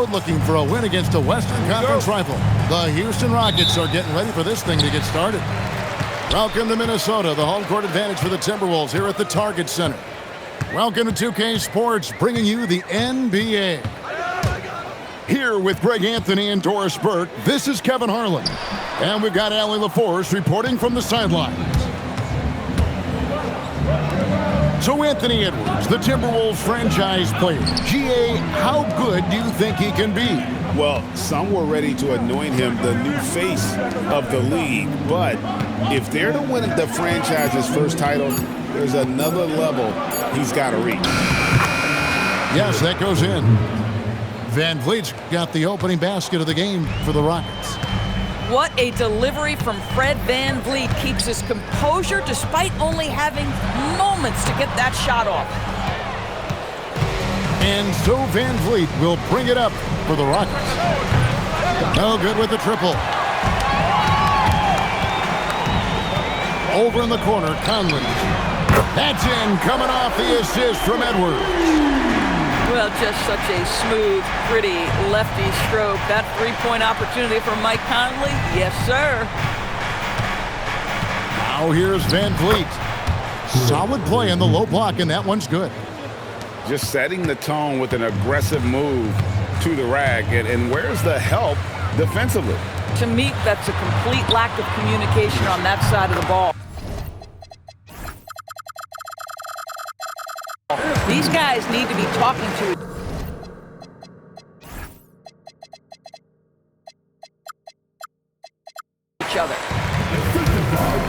road looking for a win against a Western Conference rival. The Houston Rockets are getting ready for this thing to get started. Welcome to Minnesota, the home court advantage for the Timberwolves here at the Target Center. Welcome to 2K Sports, bringing you the NBA. Here with Greg Anthony and Doris Burke, this is Kevin Harlan. And we've got Allie LaForce reporting from the sidelines. So Anthony Edwards, the Timberwolves franchise player. GA, how good do you think he can be? Well, some were ready to anoint him the new face of the league. But if they're to win the franchise's first title, there's another level he's got to reach. Yes, that goes in. Van Vliet's got the opening basket of the game for the Rockets. What a delivery from Fred Van Vliet. Keeps his composure despite only having moments to get that shot off. And so Van Vliet will bring it up for the Rockets. No good with the triple. Over in the corner, Conley. That's in, coming off the assist from Edwards. Well, just such a smooth, pretty lefty stroke. That three-point opportunity for Mike Conley, yes, sir. Now here's Van Vliet. Solid play in the low block, and that one's good. Just setting the tone with an aggressive move to the rack. And where's the help defensively? To me, that's a complete lack of communication on that side of the ball. These guys need to be talking to each other.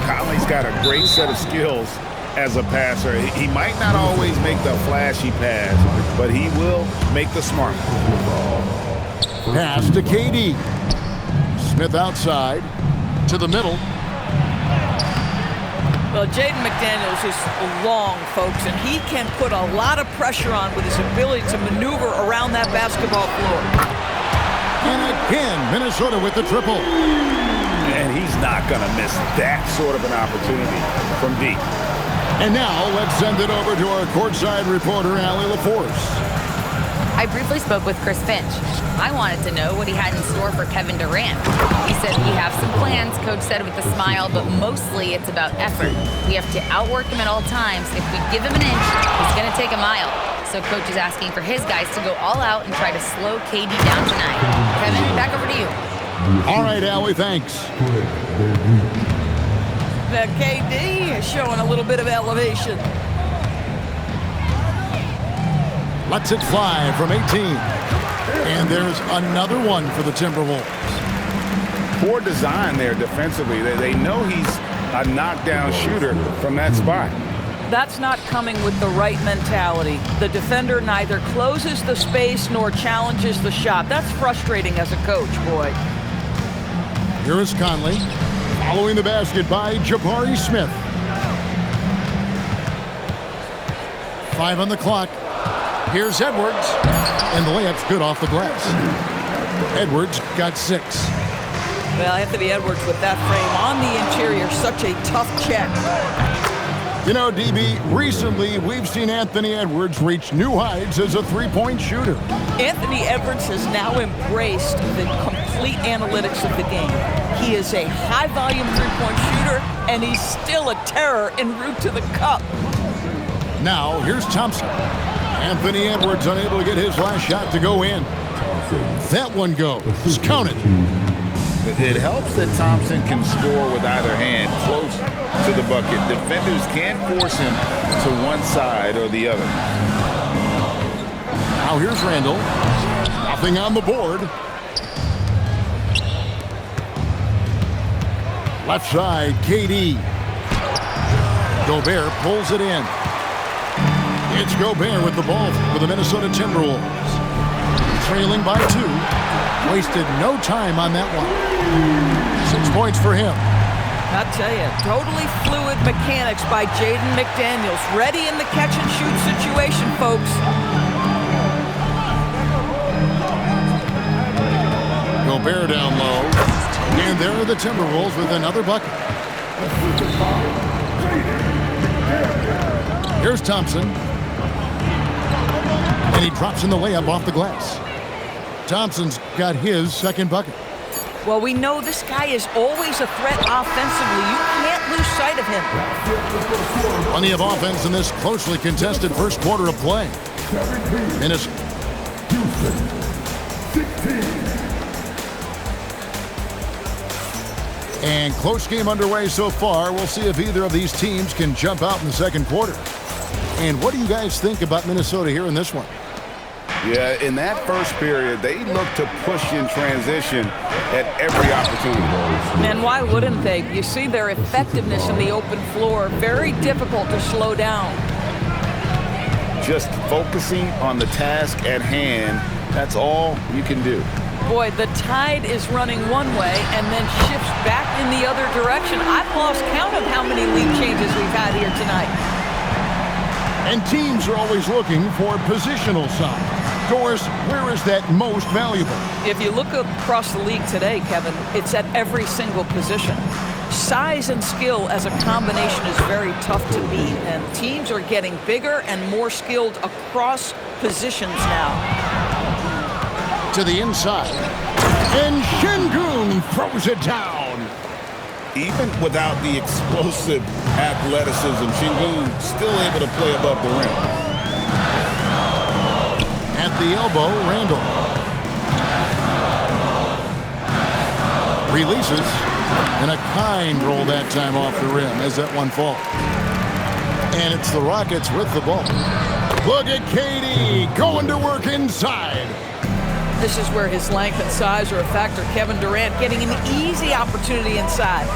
Conley's got a great set of skills as a passer. He might not always make the flashy pass, but he will make the smart one. Pass to KD. Smith outside to the middle. Well, Jaden McDaniels is long, folks, and he can put a lot of pressure on with his ability to maneuver around that basketball floor. And again, Minnesota with the triple. And he's not going to miss that sort of an opportunity from deep. And now let's send it over to our courtside reporter, Allie LaForce. I briefly spoke with Chris Finch. I wanted to know what he had in store for Kevin Durant. He said we have some plans, Coach said with a smile, but mostly it's about effort. We have to outwork him at all times. If we give him an inch, it's going to take a mile. So Coach is asking for his guys to go all out and try to slow KD down tonight. Kevin, back over to you. All right, Allie, thanks. Now, KD is showing a little bit of elevation. Lets it fly from 18. And there's another one for the Timberwolves. Poor design there defensively. They know he's a knockdown shooter from that spot. That's not coming with the right mentality. The defender neither closes the space nor challenges the shot. That's frustrating as a coach, boy. Here is Conley. Following the basket by Jabari Smith. 5 on the clock. Here's Edwards, and the layup's good off the glass. Edwards got 6. Well, Anthony Edwards with that frame on the interior, such a tough check. You know, DB, recently we've seen Anthony Edwards reach new heights as a three-point shooter. Anthony Edwards has now embraced the complete analytics of the game. He is a high-volume three-point shooter, and he's still a terror en route to the cup. Now, here's Thompson. Anthony Edwards unable to get his last shot to go in. That one goes. Count it. It helps that Thompson can score with either hand close to the bucket. Defenders can't force him to one side or the other. Now here's Randall. Nothing on the board. Left side, KD. Gobert pulls it in. It's Gobert with the ball for the Minnesota Timberwolves. Trailing by 2. Wasted no time on that one. 6 points for him. I'll tell you, totally fluid mechanics by Jaden McDaniels. Ready in the catch-and-shoot situation, folks. Gobert down low. And there are the Timberwolves with another bucket. Here's Thompson. And he drops in the layup off the glass. Thompson's got his second bucket. Well, we know this guy is always a threat offensively. You can't lose sight of him. Plenty of offense in this closely contested first quarter of play. Minnesota. And close game underway so far. We'll see if either of these teams can jump out in the second quarter. And what do you guys think about Minnesota here in this one? Yeah, in that first period, they looked to push in transition at every opportunity. And why wouldn't they? You see their effectiveness in the open floor. Very difficult to slow down. Just focusing on the task at hand, that's all you can do. Boy, the tide is running one way and then shifts back in the other direction. I've lost count of how many lead changes we've had here tonight. And teams are always looking for positional size. Doris, where is that most valuable? If you look across the league today, Kevin, it's at every single position. Size and skill as a combination is very tough to beat, and teams are getting bigger and more skilled across positions now. To the inside. And Şengün throws it down. Even without the explosive athleticism, Şengün still able to play above the rim. At the elbow, Randall. Releases. And a kind roll that time off the rim as that one falls. And it's the Rockets with the ball. Look at KD going to work inside. This is where his length and size are a factor. Kevin Durant getting an easy opportunity inside.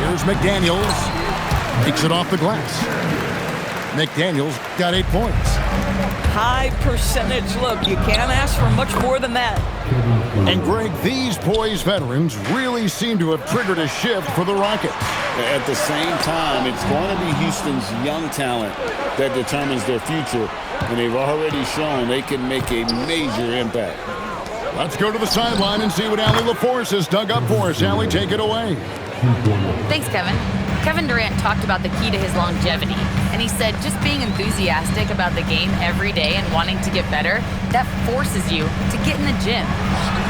Here's McDaniels. Takes it off the glass. McDaniels got 8 points. High percentage look. You can't ask for much more than that. And Greg, these poised veterans really seem to have triggered a shift for the Rockets. At the same time, it's going to be Houston's young talent that determines their future, and they've already shown they can make a major impact. Let's go to the sideline and see what Allie LaForce has dug up for us. Allie, take it away. Thanks, Kevin. Kevin Durant talked about the key to his longevity, and he said just being enthusiastic about the game every day and wanting to get better, that forces you to get in the gym.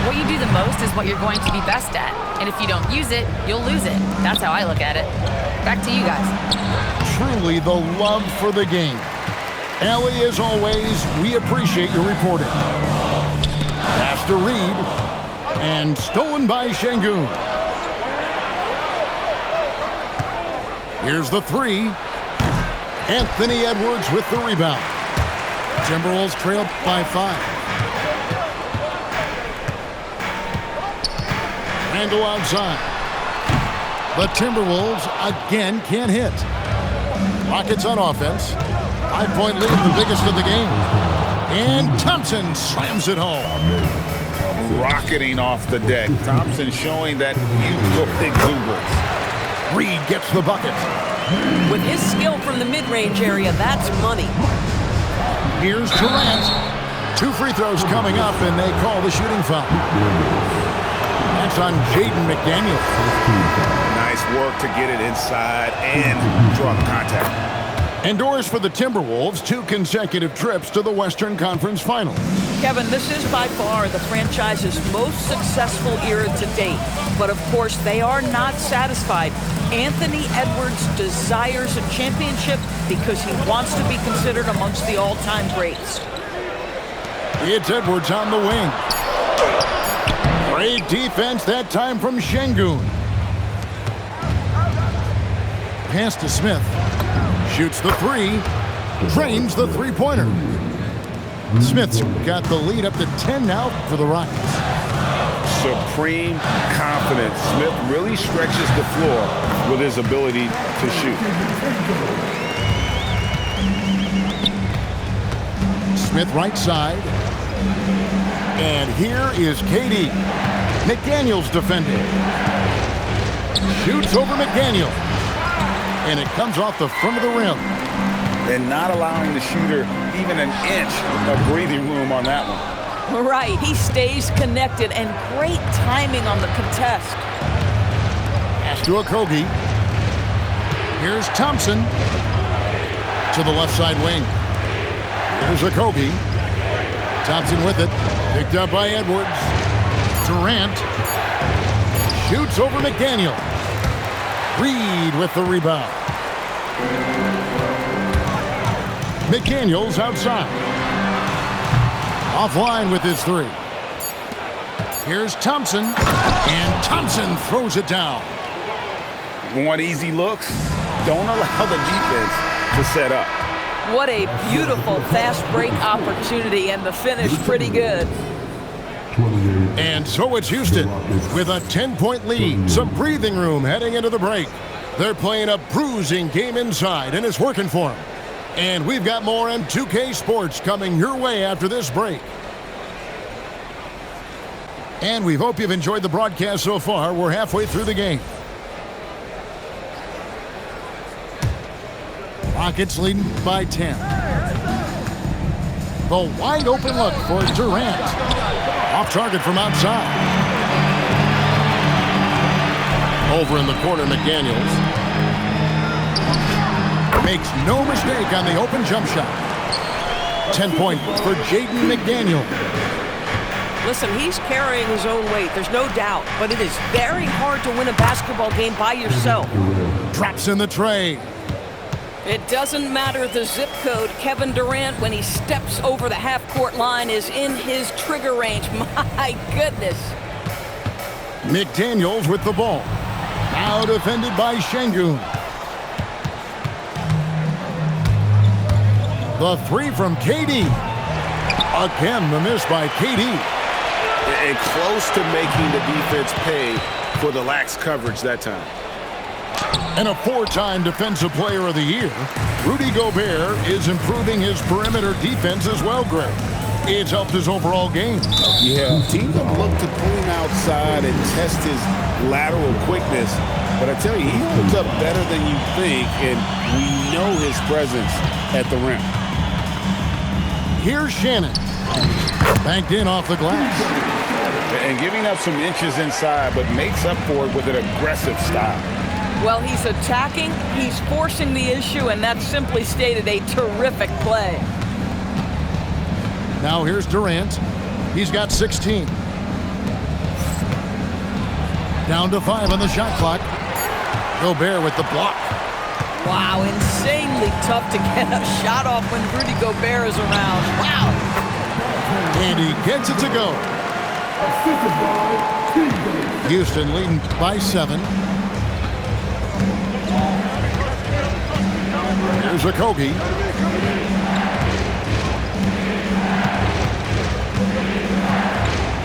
What you do the most is what you're going to be best at, and if you don't use it, you'll lose it. That's how I look at it. Back to you guys. Truly the love for the game. Allie, as always, we appreciate your reporting. Pass to Reed, and stolen by Şengün. Here's the three. Anthony Edwards with the rebound. Timberwolves trail by 5. Randall outside. The Timberwolves again can't hit. Rockets on offense. 5-point lead, the biggest of the game. And Thompson slams it home. Rocketing off the deck. Thompson showing that youthful exuberance. Reed gets the bucket. With his skill from the mid-range area, that's money. Here's Durant. 2 free throws coming up, and they call the shooting foul. That's on Jaden McDaniels. Nice work to get it inside and draw the contact. And doors for the Timberwolves, 2 consecutive trips to the Western Conference Finals. Kevin, this is by far the franchise's most successful era to date. But of course, they are not satisfied. Anthony Edwards desires a championship because he wants to be considered amongst the all-time greats. It's Edwards on the wing. Great defense that time from Şengün. Pass to Smith. Shoots the 3. Drains the three-pointer. Smith's got the lead up to 10 now for the Rockets. Supreme confidence. Smith really stretches the floor with his ability to shoot. Smith right side. And here is KD. McDaniels defending. Shoots over McDaniel. And it comes off the front of the rim. And not allowing the shooter even an inch of breathing room on that one. Right, he stays connected, and great timing on the contest. Pass to Okogie. Here's Thompson to the left side wing. Here's Okogie. Thompson with it. Picked up by Edwards. Durant shoots over McDaniel. Reed with the rebound. McDaniels outside. Offline with his three. Here's Thompson. And Thompson throws it down. Want easy looks? Don't allow the defense to set up. What a beautiful fast break opportunity, and the finish pretty good. And so it's Houston with a 10-point lead. Some breathing room heading into the break. They're playing a bruising game inside, and it's working for them. And we've got more M2K Sports coming your way after this break. And we hope you've enjoyed the broadcast so far. We're halfway through the game. Rockets leading by 10. The wide open look for Durant. Off target from outside. Over in the corner, McDaniels. Makes no mistake on the open jump shot. 10 points for Jaden McDaniel. Listen, he's carrying his own weight, there's no doubt, but it is very hard to win a basketball game by yourself. Drops in the tray. It doesn't matter the zip code. Kevin Durant, when he steps over the half-court line, is in his trigger range. My goodness. McDaniels with the ball. Now defended by Şengün. The three from KD. Again, the miss by KD. And close to making the defense pay for the lax coverage that time. And a four-time Defensive Player of the Year, Rudy Gobert is improving his perimeter defense as well, Greg. It's helped his overall game. Yeah, teams have looked to pull him outside and test his lateral quickness. But I tell you, he puts up better than you think, and we know his presence at the rim. Here's Shannon. Banked in off the glass. And giving up some inches inside, but makes up for it with an aggressive style. Well, he's attacking, he's forcing the issue, and that's simply stated a terrific play. Now here's Durant. He's got 16. Down to 5 on the shot clock. Gobert with the block. Wow, insanely tough to get a shot off when Rudy Gobert is around. Wow. And he gets it to go. Houston leading by 7. Here's Okogie.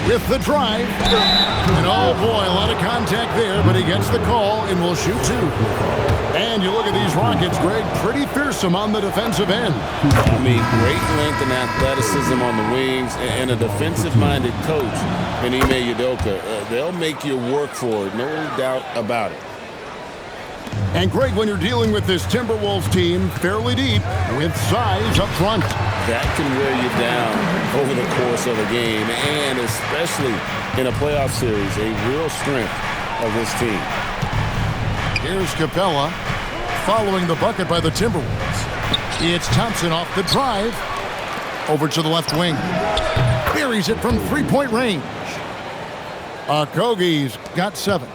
With the drive. And oh boy, a lot of contact there, but he gets the call and will shoot 2. And you look at these Rockets, Greg, pretty fearsome on the defensive end. I mean, great length and athleticism on the wings, and a defensive-minded coach in Ime Udoka. They'll make you work for it, no doubt about it. And Greg, when you're dealing with this Timberwolves team, fairly deep, with size up front. That can wear you down over the course of a game, and especially in a playoff series, a real strength of this team. Here's Capella, following the bucket by the Timberwolves. It's Thompson off the drive, over to the left wing. Buries it from three-point range. Okogie's got 7.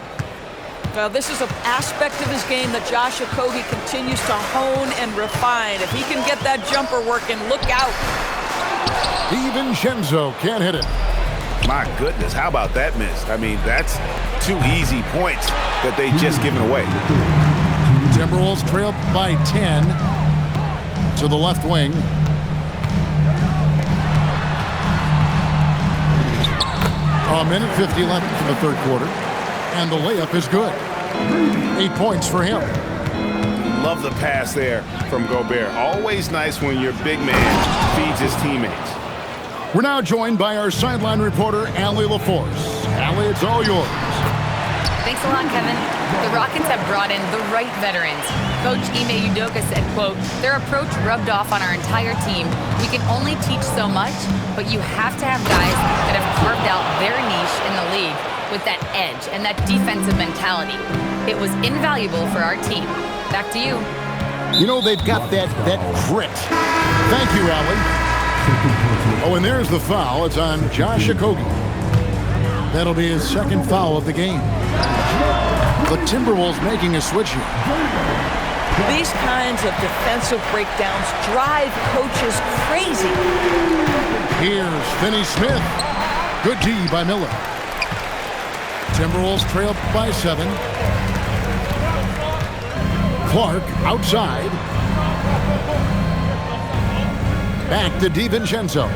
Well, this is an aspect of his game that Josh Okogie continues to hone and refine. If he can get that jumper working, look out. DiVincenzo can't hit it. My goodness, how about that miss? I mean, that's 2 easy points that they just given away. Timberwolves trail by 10 to the left wing. A minute 50 left in the third quarter. And the layup is good. 8 points for him. Love the pass there from Gobert. Always nice when your big man feeds his teammates. We're now joined by our sideline reporter, Allie LaForce. Allie, it's all yours. Thanks a lot, Kevin. The Rockets have brought in the right veterans. Coach Ime Udoka said, quote, "Their approach rubbed off on our entire team. We can only teach so much, but you have to have guys that have carved out their niche in the league with that edge and that defensive mentality. It was invaluable for our team." Back to you. You know, they've got that grit. Thank you, Allie. Oh, and there's the foul. It's on Josh Okogie. That'll be his second foul of the game. The Timberwolves making a switch here. These kinds of defensive breakdowns drive coaches crazy. Here's Finney Smith. Good D by Miller. Timberwolves trail by 7. Clark outside. Back to DiVincenzo.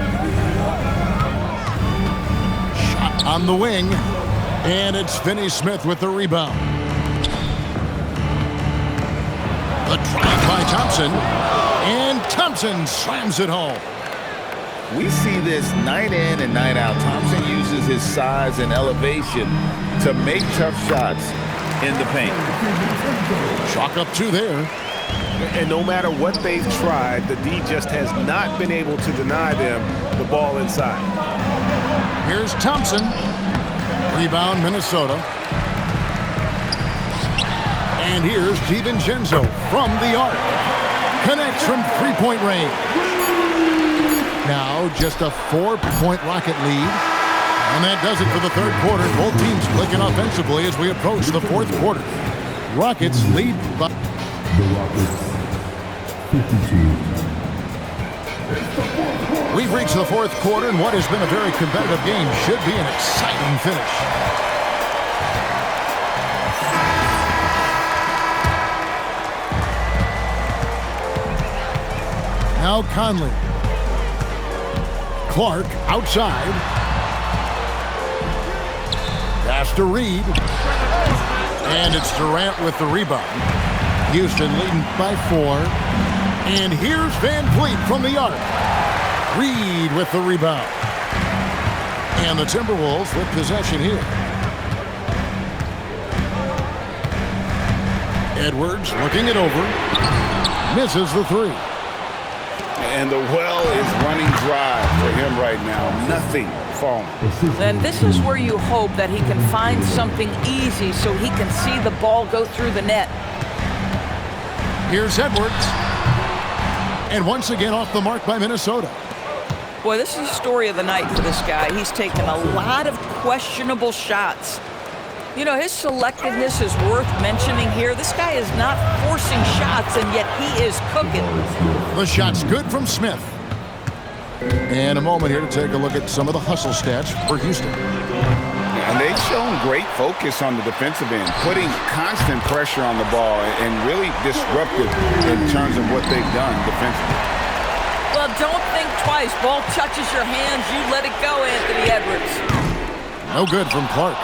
Shot on the wing. And it's Finney Smith with the rebound. The drive by Thompson. And Thompson slams it home. We see this night in and night out. Thompson uses his size and elevation to make tough shots in the paint. Chalk up 2 there. And no matter what they've tried, the D just has not been able to deny them the ball inside. Here's Thompson. Rebound, Minnesota. And here's DiVincenzo from the arc. Connects from three-point range. Now just a 4-point Rocket lead. And that does it for the third quarter. Both teams clicking offensively as we approach the fourth quarter. Rockets lead by... The Rockets, 52. We've reached the fourth quarter, and what has been a very competitive game should be an exciting finish. Now Conley. Clark outside. Pass to Reed. And it's Durant with the rebound. Houston leading by 4. And here's Van Vliet from the arc. Reed with the rebound. And the Timberwolves with possession here. Edwards looking it over. Misses the 3. And the well is running dry for him right now. Nothing falling. And this is where you hope that he can find something easy so he can see the ball go through the net. Here's Edwards. And once again off the mark by Minnesota. Boy, this is the story of the night for this guy. He's taken a lot of questionable shots. You know, his selectiveness is worth mentioning here. This guy is not forcing shots, and yet he is cooking. The shot's good from Smith. And a moment here to take a look at some of the hustle stats for Houston. And they've shown great focus on the defensive end, putting constant pressure on the ball and really disruptive in terms of what they've done defensively. Well, don't think twice. Ball touches your hands, you let it go, Anthony Edwards. No good from Clark.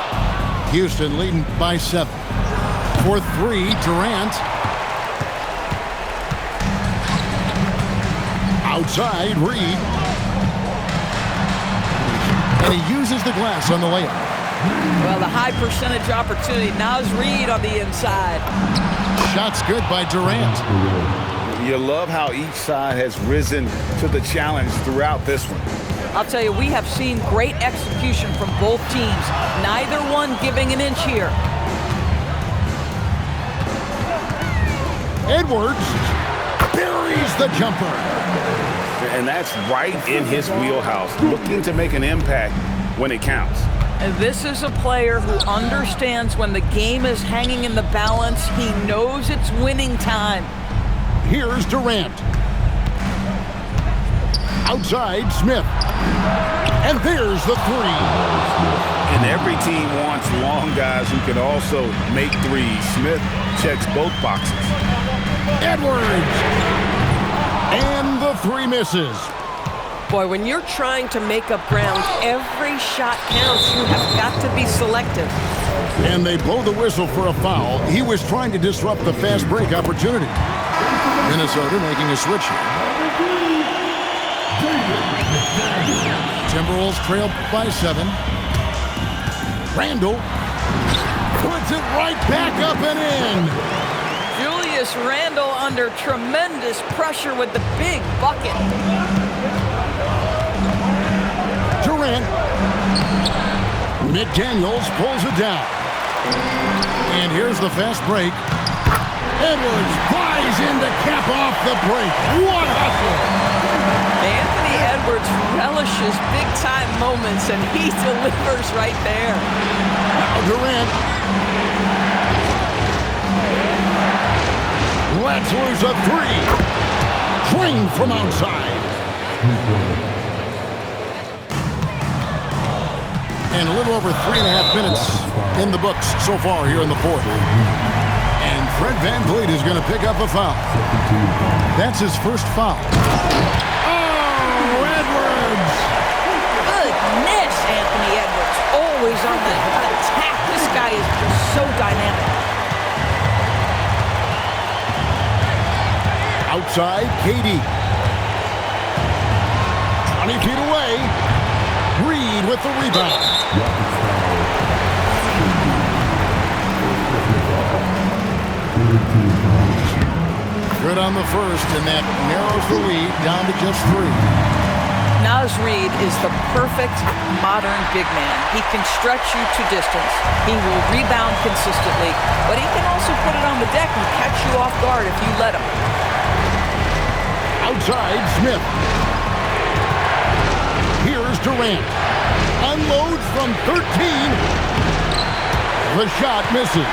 Houston leading by 7. For 3, Durant. Outside, Reed. And he uses the glass on the layup. Well, the high percentage opportunity. Now is Reed on the inside. Shot's good by Durant. You love how each side has risen to the challenge throughout this one. I'll tell you, we have seen great execution from both teams. Neither one giving an inch here. Edwards buries the jumper. And that's right in his wheelhouse, looking to make an impact when it counts. And this is a player who understands when the game is hanging in the balance. He knows it's winning time. Here's Durant. Outside, Smith. And there's the 3. And every team wants long guys who can also make threes. Smith checks both boxes. Edwards. And the 3 misses. Boy, when you're trying to make up ground, every shot counts. You have got to be selective. And they blow the whistle for a foul. He was trying to disrupt the fast break opportunity. Minnesota making a switch here. Timberwolves trail by 7. Randall puts it right back up and in. Julius Randle under tremendous pressure with the big bucket. Durant. McDaniels pulls it down. And here's the fast break. Edwards flies in to cap off the break. What hustle! Anthony Edwards relishes big-time moments, and he delivers right there. Now Durant. Lets loose a three. Drained from outside. And a little over 3.5 minutes in the books so far here in the fourth. And Fred VanVleet is going to pick up a foul. That's his first foul. Oh, Edwards! Goodness, Anthony Edwards. Always on the attack. This guy is just so dynamic. Outside, KD. 20 feet away. Reed with the rebound. Good on the first, and that narrows the lead down to just 3. Naz Reid is the perfect modern big man. He can stretch you to distance. He will rebound consistently, but he can also put it on the deck and catch you off guard if you let him. Outside, Smith. Here's Durant. Unloads from 13. The shot misses.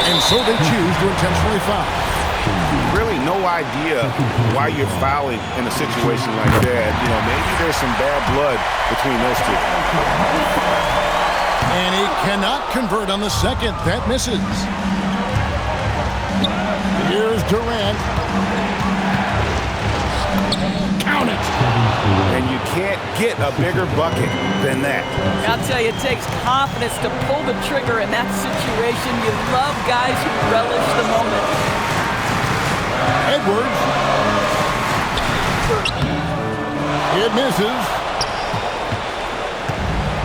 And so they choose to intentionally foul. Really no idea why you're fouling in a situation like that. You know, maybe there's some bad blood between those two. And he cannot convert on the second. That misses. Here's Durant. Count it. And you can't get a bigger bucket than that. I'll tell you, it takes confidence to pull the trigger in that situation. You love guys who relish the moment. Edwards. It misses.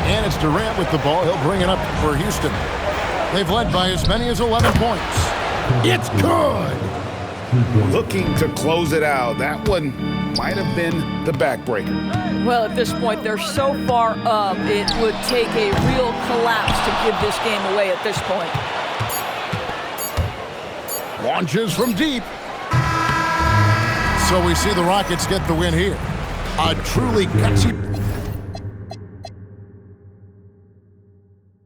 And it's Durant with the ball. He'll bring it up for Houston. They've led by as many as 11 points. It's good. Looking to close it out. That one might have been the backbreaker. Well, at this point, they're so far up, it would take a real collapse to give this game away at this point. Launches from deep. So we see the Rockets get the win here. A truly gutsy